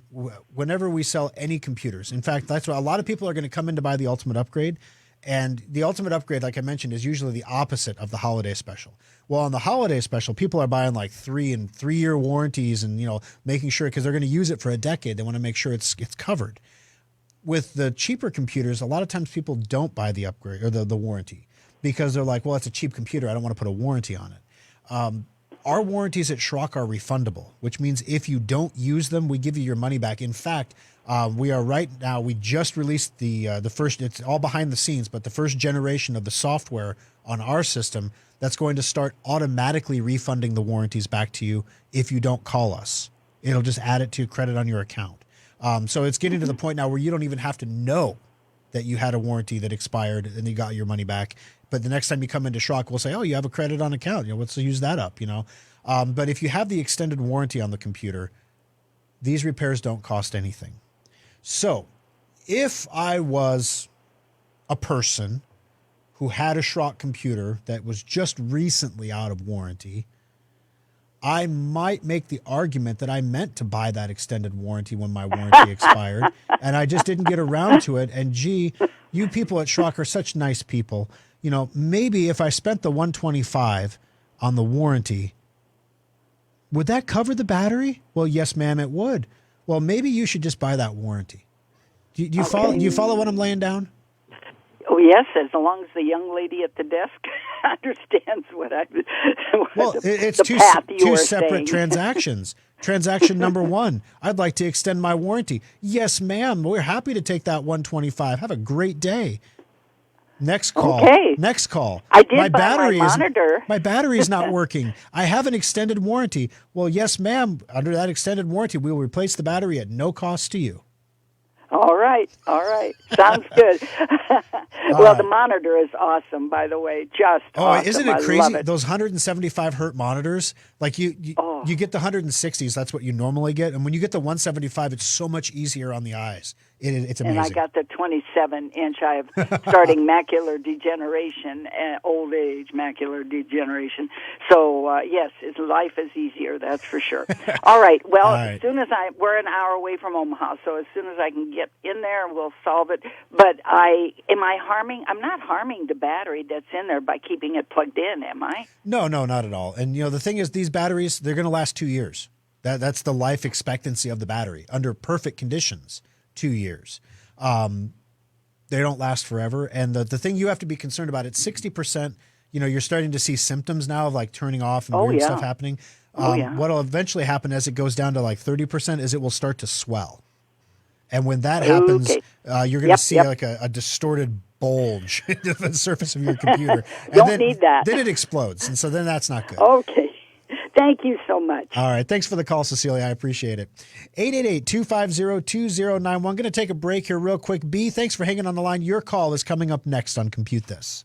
whenever we sell any computers, in fact, that's why a lot of people are going to come in to buy the Ultimate Upgrade. And the Ultimate Upgrade, like I mentioned, is usually the opposite of the holiday special. Well, on the holiday special, people are buying like 3-year warranties and, making sure, because they're going to use it for a decade. They want to make sure it's covered. With the cheaper computers, a lot of times people don't buy the upgrade or the warranty, because they're like, well, it's a cheap computer. I don't want to put a warranty on it. Our warranties at Schrock are refundable, which means if you don't use them, we give you your money back. In fact, we are right now, we just released the first, it's all behind the scenes, but the first generation of the software on our system that's going to start automatically refunding the warranties back to you if you don't call us. It'll just add it to credit on your account. So it's getting to the point now where you don't even have to know that you had a warranty that expired and you got your money back. But the next time you come into Schrock, we'll say, oh, you have a credit on account. Let's use that up, But if you have the extended warranty on the computer, these repairs don't cost anything. So if I was a person who had a Schrock computer that was just recently out of warranty, I might make the argument that I meant to buy that extended warranty when my warranty expired, and I just didn't get around to it. And gee, you people at Schrock are such nice people. You know, maybe if I spent the $125 on the warranty, would that cover the battery? Well, yes, ma'am, it would. Well, maybe you should just buy that warranty. Do you follow what I'm laying down? Oh, yes, as long as the young lady at the desk understands it's the two separate transactions. Transaction number one, I'd like to extend my warranty. Yes, ma'am, we're happy to take that $125. Have a great day. Next call. Okay. Next call. I did buy my monitor. My battery's not working. I have an extended warranty. Well, yes, ma'am. Under that extended warranty, we will replace the battery at no cost to you. All right. Sounds good. Well, the monitor is awesome, by the way. Just awesome. Isn't it crazy? I love it. Those 175 hertz monitors, like you get the 160s. That's what you normally get, and when you get the 175, it's so much easier on the eyes. It's amazing. And I got the 27-inch. I have starting macular degeneration, old age macular degeneration. So yes, life is easier. That's for sure. All right. Well, as soon as we're an hour away from Omaha, so as soon as I can get in there, we'll solve it. But I'm not harming the battery that's in there by keeping it plugged in, am I? No, not at all. And the thing is, these batteries, they're going to last 2 years. That's the life expectancy of the battery under perfect conditions. 2 years. They don't last forever. And the thing you have to be concerned about, it's 60%, you're starting to see symptoms now of like turning off and weird stuff happening. What'll eventually happen as it goes down to like 30% is it will start to swell. And when that happens, you're going to see like a distorted bulge in the surface of your computer. And need that. Then it explodes. And so then that's not good. Okay. Thank you so much. All right. Thanks for the call, Cecilia. I appreciate it. 888-250-2091. Going to take a break here real quick. B, thanks for hanging on the line. Your call is coming up next on Compute This.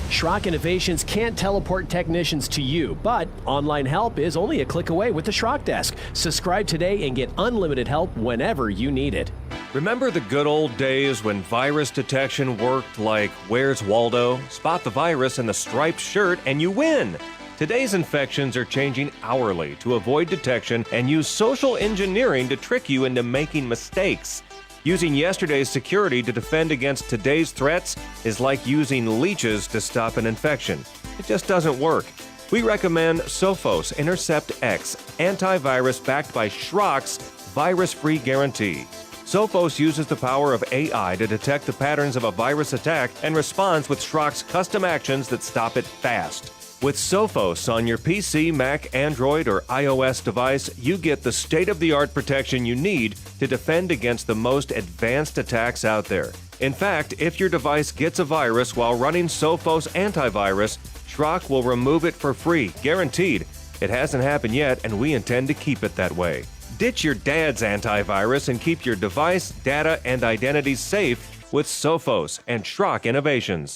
Schrock Innovations can't teleport technicians to you, but online help is only a click away with the Schrock Desk. Subscribe today and get unlimited help whenever you need it. Remember the good old days when virus detection worked like Where's Waldo? Spot the virus in the striped shirt and you win. Today's infections are changing hourly to avoid detection and use social engineering to trick you into making mistakes. Using yesterday's security to defend against today's threats is like using leeches to stop an infection. It just doesn't work. We recommend Sophos Intercept X, antivirus backed by Schrock's virus-free guarantee. Sophos uses the power of AI to detect the patterns of a virus attack and responds with Schrock's custom actions that stop it fast. With Sophos on your PC, Mac, Android, or iOS device, you get the state-of-the-art protection you need to defend against the most advanced attacks out there. In fact, if your device gets a virus while running Sophos antivirus, Schrock will remove it for free, guaranteed. It hasn't happened yet, and we intend to keep it that way. Ditch your dad's antivirus and keep your device, data, and identity safe with Sophos and Schrock Innovations.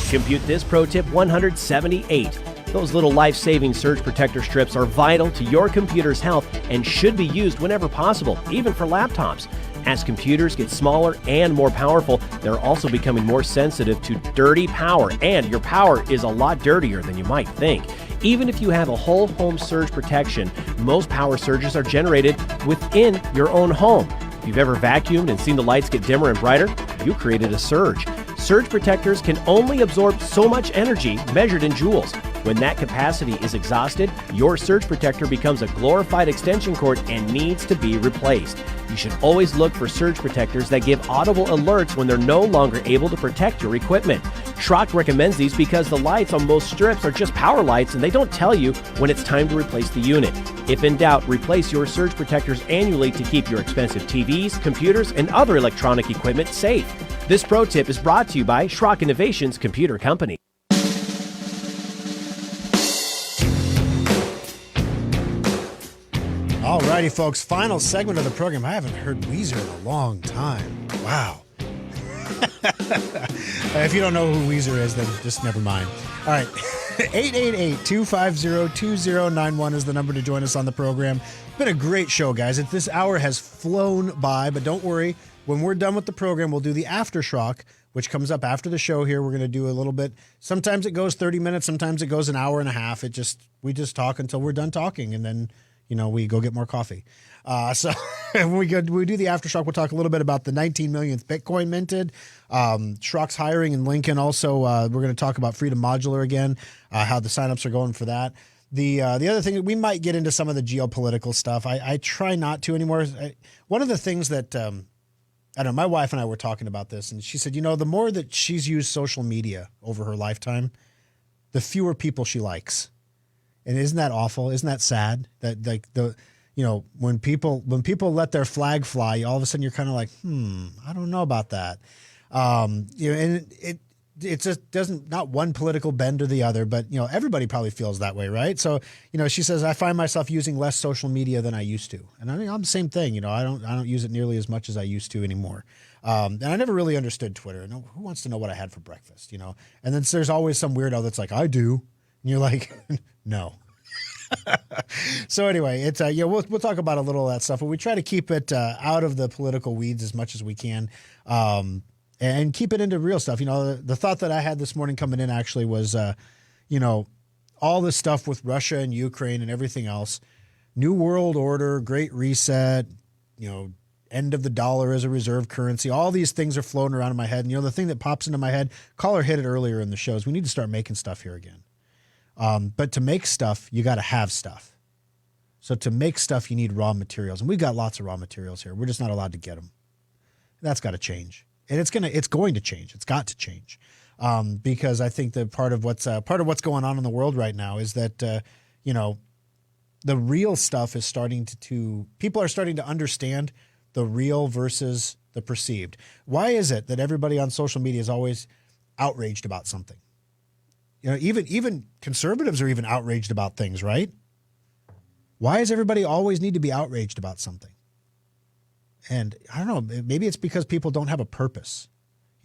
Compute This Pro Tip 178. Those little life-saving surge protector strips are vital to your computer's health and should be used whenever possible, even for laptops. As computers get smaller and more powerful, they're also becoming more sensitive to dirty power, and your power is a lot dirtier than you might think. Even if you have a whole home surge protection, most power surges are generated within your own home. If you've ever vacuumed and seen the lights get dimmer and brighter, you created a surge. Surge protectors can only absorb so much energy measured in joules. When that capacity is exhausted, your surge protector becomes a glorified extension cord and needs to be replaced. You should always look for surge protectors that give audible alerts when they're no longer able to protect your equipment. Schrock recommends these because the lights on most strips are just power lights and they don't tell you when it's time to replace the unit. If in doubt, replace your surge protectors annually to keep your expensive TVs, computers, and other electronic equipment safe. This pro tip is brought to you by Schrock Innovations Computer Company. Alrighty, folks, final segment of the program. I haven't heard Weezer in a long time. Wow. If you don't know who Weezer is, then just never mind. All right, 888-250-2091 is the number to join us on the program. It's been a great show, guys. This hour has flown by, but don't worry. When we're done with the program, we'll do the Aftershock which comes up after the show here. We're going to do a little bit. Sometimes it goes 30 minutes. Sometimes it goes an hour and a half. We just talk until we're done talking, and then, we go get more coffee. So when we do the Aftershock, we'll talk a little bit about the 19 millionth Bitcoin minted, Schrock's hiring in Lincoln. Also, we're going to talk about Freedom Modular again, how the signups are going for that. The other thing, we might get into some of the geopolitical stuff. I try not to anymore. One of the things that, I don't know, my wife and I were talking about this, and she said, the more that she's used social media over her lifetime, the fewer people she likes. And isn't that awful? Isn't that sad? That when people let their flag fly, all of a sudden you're kind of like, I don't know about that. And it just doesn't, not one political bend or the other, but everybody probably feels that way, right? So she says, I find myself using less social media than I used to, and I'm the same thing. I don't use it nearly as much as I used to anymore. And I never really understood Twitter. Who wants to know what I had for breakfast? And then there's always some weirdo that's like, I do. And you're like, no. So anyway, it's we'll talk about a little of that stuff, but we try to keep it out of the political weeds as much as we can, and keep it into real stuff. The thought that I had this morning coming in actually was, all this stuff with Russia and Ukraine and everything else, New World Order, Great Reset, end of the dollar as a reserve currency. All these things are floating around in my head. And the thing that pops into my head, caller hit it earlier in the show, is we need to start making stuff here again. But to make stuff, you got to have stuff. So to make stuff, you need raw materials. And we've got lots of raw materials here. We're just not allowed to get them. That's got to change. And it's going to change. It's got to change. Because I think that part of what's going on in the world right now is that, the real stuff is starting to people are starting to understand the real versus the perceived. Why is it that everybody on social media is always outraged about something? Even conservatives are even outraged about things, right? Why does everybody always need to be outraged about something? And I don't know, maybe it's because people don't have a purpose.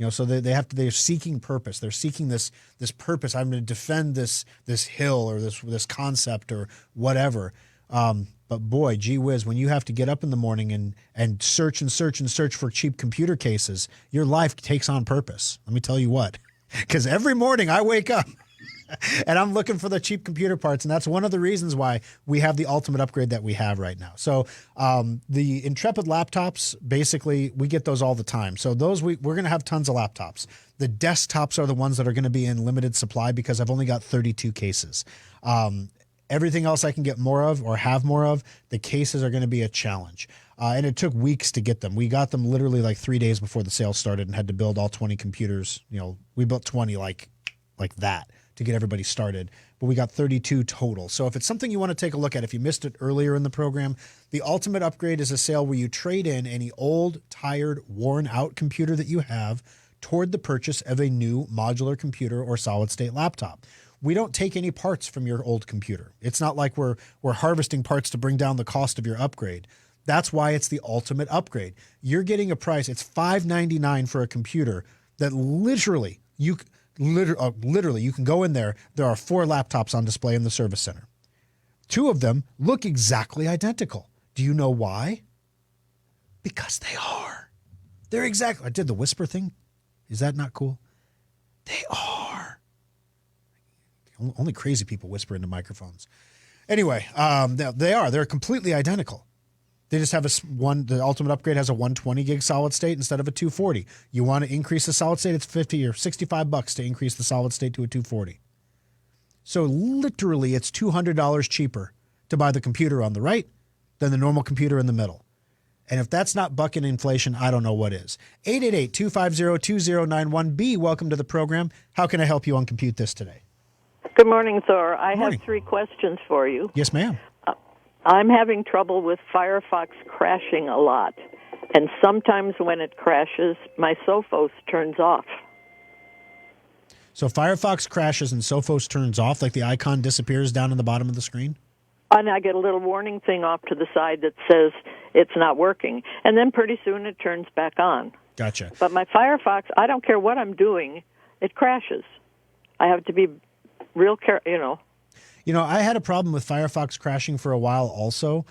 So they're seeking purpose. They're seeking this purpose. I'm going to defend this hill or this concept or whatever. But boy, gee whiz, when you have to get up in the morning and search and search and search for cheap computer cases, your life takes on purpose. Let me tell you what, because every morning I wake up and I'm looking for the cheap computer parts. And that's one of the reasons why we have the ultimate upgrade that we have right now. So the Intrepid laptops, basically, we get those all the time. So those we're going to have tons of laptops. The desktops are the ones that are going to be in limited supply because I've only got 32 cases. Everything else I can get more of or have more of, the cases are going to be a challenge. And it took weeks to get them. We got them literally like 3 days before the sale started and had to build all 20 computers. We built 20 like that to get everybody started, but we got 32 total. So if it's something you want to take a look at, if you missed it earlier in the program, the Ultimate Upgrade is a sale where you trade in any old, tired, worn out computer that you have toward the purchase of a new modular computer or solid state laptop. We don't take any parts from your old computer. It's not like we're harvesting parts to bring down the cost of your upgrade. That's why it's the Ultimate Upgrade. You're getting a price, it's $599 for a computer that literally you can go in there. There are 4 laptops on display in the service center. 2 of them look exactly identical. Do you know why? Because they are. They're exactly. I did the whisper thing. Is that not cool? They are. Only crazy people whisper into microphones. Anyway, they are. They're completely identical. They just have the Ultimate Upgrade has a 120 gig solid state instead of a 240. You want to increase the solid state, it's $50 or $65 to increase the solid state to a 240. So literally it's $200 cheaper to buy the computer on the right than the normal computer in the middle. And if that's not bucking inflation, I don't know what is. 888-250-2091. B, welcome to the program. How can I help you on Compute This today? Good morning, Thor. I have 3 questions for you. Yes, ma'am. I'm having trouble with Firefox crashing a lot, and sometimes when it crashes, my Sophos turns off. So Firefox crashes and Sophos turns off, like the icon disappears down in the bottom of the screen? And I get a little warning thing off to the side that says it's not working, and then pretty soon it turns back on. Gotcha. But my Firefox, I don't care what I'm doing, it crashes. I have to be real careful, I had a problem with Firefox crashing for a while also.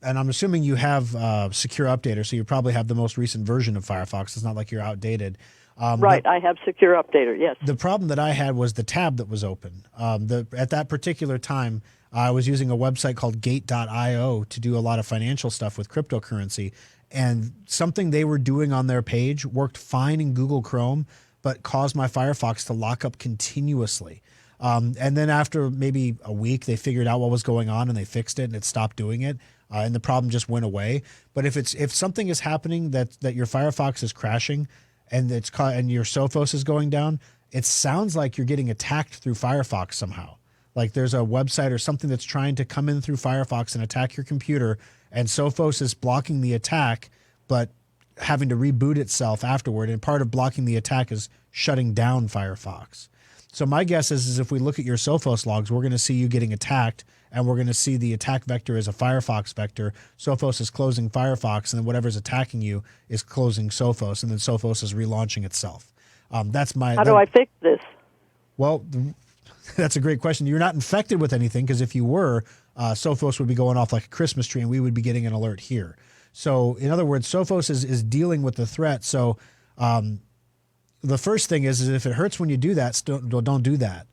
and I'm assuming you have Secure Updater, so you probably have the most recent version of Firefox. It's not like you're outdated. Right, I have Secure Updater, yes. The problem that I had was the tab that was open. At that particular time, I was using a website called Gate.io to do a lot of financial stuff with cryptocurrency, and something they were doing on their page worked fine in Google Chrome, but caused my Firefox to lock up continuously. And then after maybe a week, they figured out what was going on and they fixed it and it stopped doing it. And the problem just went away. But if something is happening that your Firefox is crashing and and your Sophos is going down, it sounds like you're getting attacked through Firefox somehow. Like there's a website or something that's trying to come in through Firefox and attack your computer, and Sophos is blocking the attack, but having to reboot itself afterward. And part of blocking the attack is shutting down Firefox. So my guess is if we look at your Sophos logs, we're going to see you getting attacked, and we're going to see the attack vector as a Firefox vector. Sophos is closing Firefox, and then whatever's attacking you is closing Sophos, and then Sophos is relaunching itself. That's my. How do I fix this? Well, that's a great question. You're not infected with anything, because if you were, Sophos would be going off like a Christmas tree, and we would be getting an alert here. So, in other words, Sophos is dealing with the threat. So, the first thing is if it hurts when you do that, don't do that.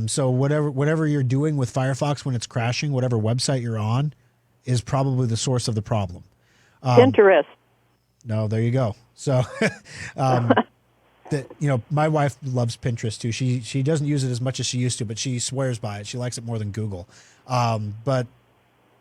So whatever you're doing with Firefox when it's crashing, whatever website you're on, is probably the source of the problem. Pinterest. No, there you go. So, my wife loves Pinterest too. She doesn't use it as much as she used to, but she swears by it. She likes it more than Google. But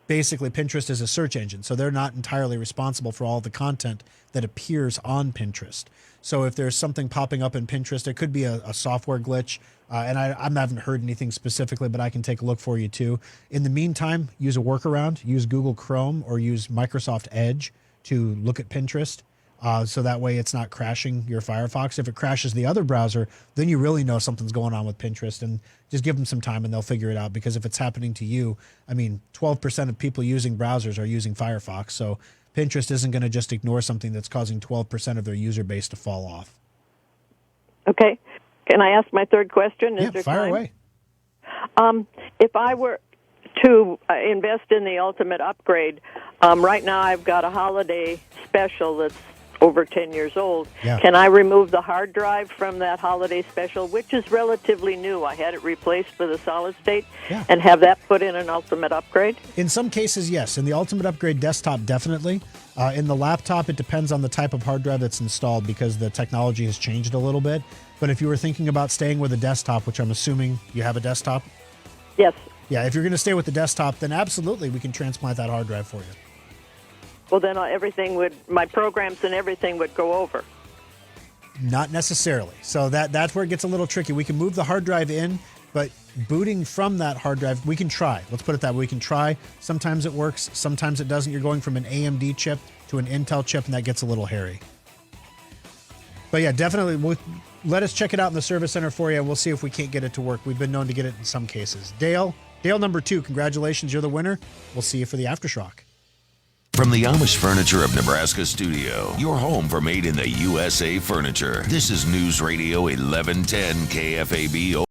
basically, Pinterest is a search engine, so they're not entirely responsible for all the content that appears on Pinterest. So if there's something popping up in Pinterest, it could be a software glitch, and I haven't heard anything specifically, but I can take a look for you too. In the meantime, use a workaround. Use Google Chrome or use Microsoft Edge to look at Pinterest, so that way it's not crashing your Firefox. If it crashes the other browser, then you really know something's going on with Pinterest, and just give them some time and they'll figure it out, because if it's happening to you, 12% of people using browsers are using Firefox, so Pinterest isn't going to just ignore something that's causing 12% of their user base to fall off. Okay. Can I ask my third question? Yeah, fire away. If I were to invest in the ultimate upgrade, right now I've got a holiday special that's over 10 years old. Yeah. Can I remove the hard drive from that holiday special, which is relatively new? I had it replaced with a solid state, and have that put in an ultimate upgrade? In some cases, yes. In the ultimate upgrade desktop, definitely. In the laptop, it depends on the type of hard drive that's installed, because the technology has changed a little bit. But if you were thinking about staying with a desktop, which I'm assuming you have a desktop? Yes. Yeah, if you're going to stay with the desktop, then absolutely we can transplant that hard drive for you. Well, then my programs and everything would go over. Not necessarily. So that's where it gets a little tricky. We can move the hard drive in, but booting from that hard drive, we can try. Let's put it that way. We can try. Sometimes it works. Sometimes it doesn't. You're going from an AMD chip to an Intel chip, and that gets a little hairy. But yeah, definitely. Let us check it out in the service center for you, and we'll see if we can't get it to work. We've been known to get it in some cases. Dale number 2, congratulations. You're the winner. We'll see you for the Aftershock. From the Amish Furniture of Nebraska studio, your home for made in the USA furniture. This is News Radio 1110 KFAB.